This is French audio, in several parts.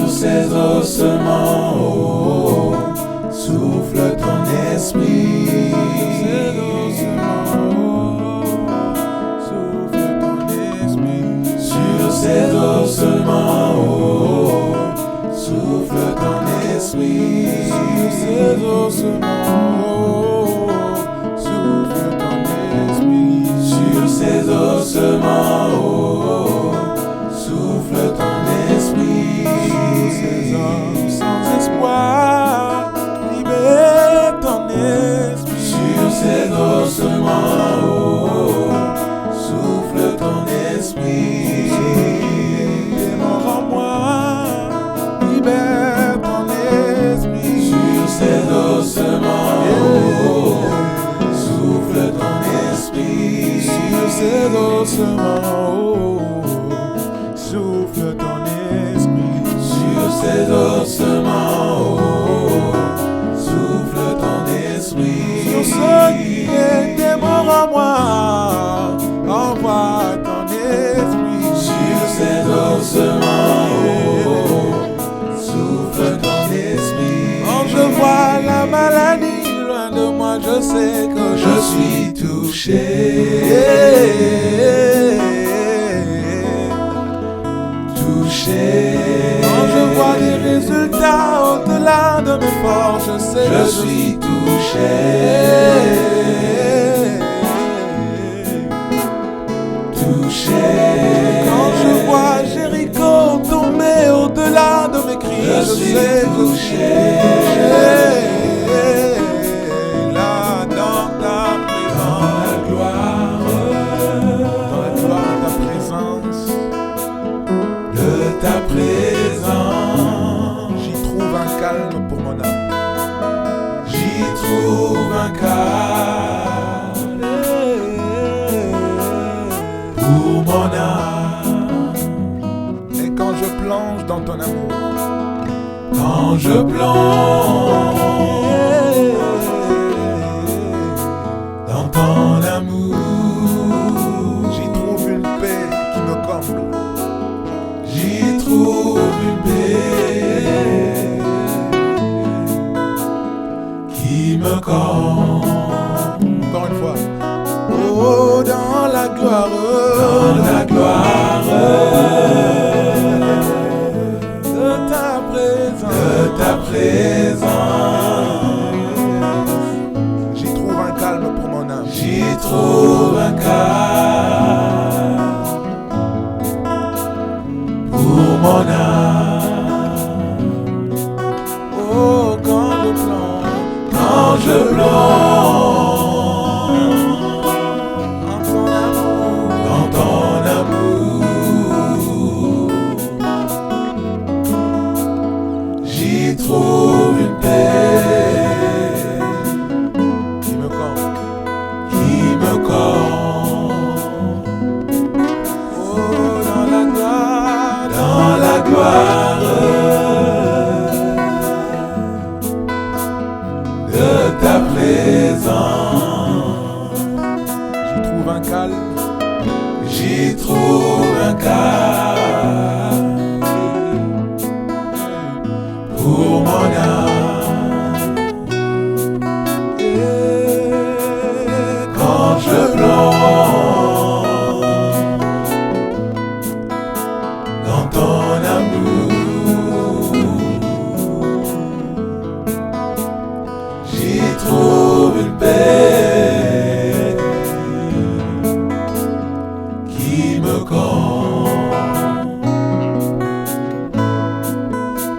ces ossements, oh, souffle ton esprit. Sur ces ossements, oh, souffle ton esprit. Sur ces ossements, oh, souffle ton esprit. Sur ces ossements, oh, souffle ton esprit. Sur ces hommes sans espoir, libère ton esprit. Sur ces ossements, oh, souffle ton esprit. Démon en moi, libère ton esprit. Sur ces ossements, oh, souffle ton esprit. Sur ces ossements, oh, souffle ton esprit. Sur ces ossements, oh, souffle ton esprit. Sur ce qui était mort en moi, envoie ton esprit. Sur ces ossements, oh, souffle ton esprit. Quand je vois la maladie loin de moi, je sais que je suis touché. Touché. Quand je vois des résultats au-delà de mes forces, je sais que je suis touché. Touché. Quand je vois Jéricho tomber au-delà de mes cris, je sais que je suis touché. Là, dans ta présence, dans la gloire de ta présence, de ta présence, j'y trouve un calme pour mon âme. J'y trouve un calme pour mon âme. Et quand je plonge dans ton amour, quand je plonge dans ton amour, j'y trouve une paix qui me comble. J'y trouve une paix qui me comble. Encore une fois. Oh, dans la gloire, de ta présence, j'y trouve un calme pour mon âme. J'y trouve un calme pour mon âme. Oh, quand je plonge dans ton amour, j'y trouve une paix qui me comble. Oh, dans la gloire de ta présence, j'y trouve un calme. J'y trouve un calme pour mon âme. Et quand je plonge dans ton amour, j'y trouve une paix qui me comble.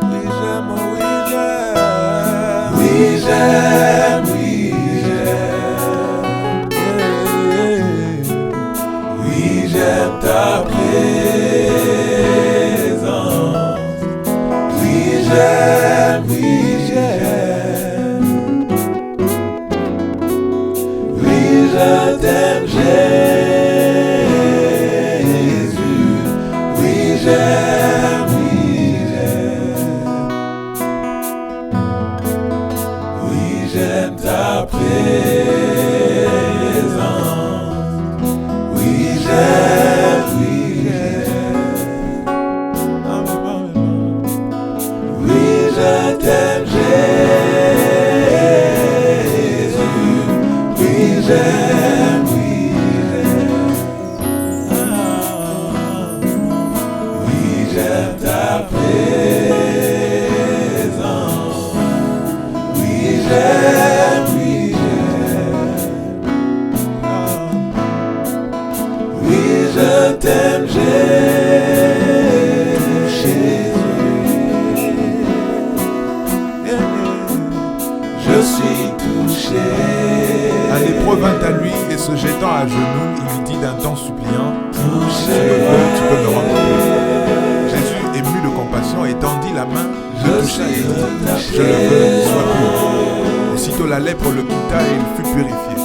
Oui, j'aime, oui, j'aime. Oui, j'aime. Oui, j'aime ta présence. Oui, j'aime. Oui, j'aime. Oui, je t'aime, Jésus. Oui, j'aime, oui, j'aime ta présence. Oui, j'aime, oui, j'aime. revint à lui et se jetant à genoux, il lui dit d'un ton suppliant, si tu le veux, tu peux me rendre pur. Jésus, ému de compassion, étendit la main, le toucha et dit, je le veux, sois pur. Aussitôt la lèpre le quitta et il fut purifié.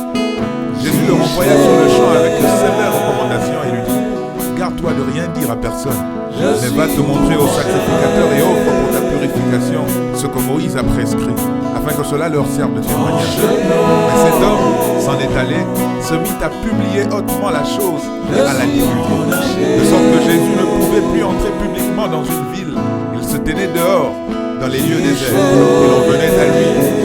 Jésus le renvoya sur le champ avec de sévères recommandations et lui dit, garde-toi de rien dire à personne, mais va te montrer au sacrificateur et offre pour ta purification ce que Moïse a prescrit, afin que cela leur serve de témoignage. Mais cet homme s'en est allé, se mit à publier hautement la chose et à la divulguer, de sorte que Jésus ne pouvait plus entrer publiquement dans une ville. Il se tenait dehors, dans les lieux déserts, et l'on venait à lui